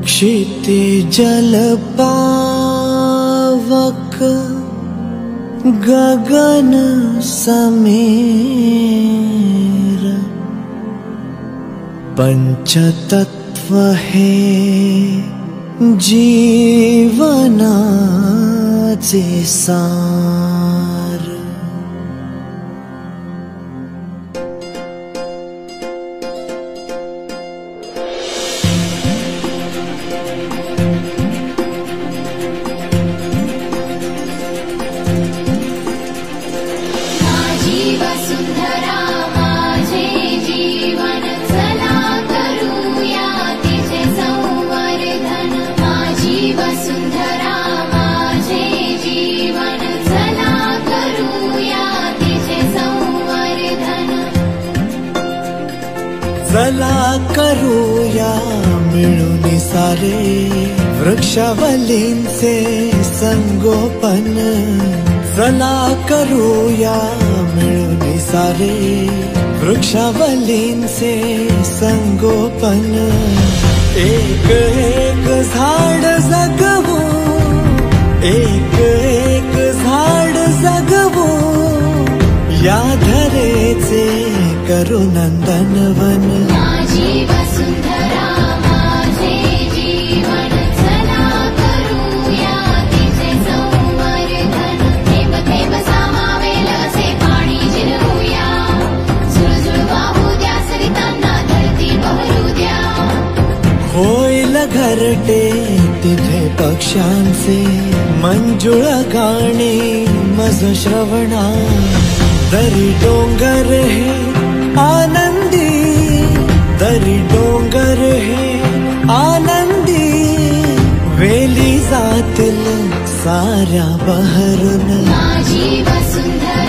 क्षितिजल पावक गगन समीर पंचतत्व हे जीवनाचे सार। चला करूया मिळून सारे वृक्षावलींचे संगोपन। चला करूया मिळून सारे वृक्षावलींचे संगोपन। एक एक झाड जगवू, एक एक झाड जगवू, या धरेचे करू नंदनवन। माझी वसुंधरा माझे जीवन चला करूया तिचे संवर्धन। थेंब थेंब सामावेल असे पाणी जिरवूया, झुळझुळ वाहू द्या सरितांना धरती बहरू द्या। होईल घरटे तिथे पक्ष्यांचे मंजुळ गाणे मज श्रवणा। दरी डोंगर हे आनंदी, दरी डोंगर हे आनंदी, वेली जातील साऱ्या बहरून। माझी वसुंधरा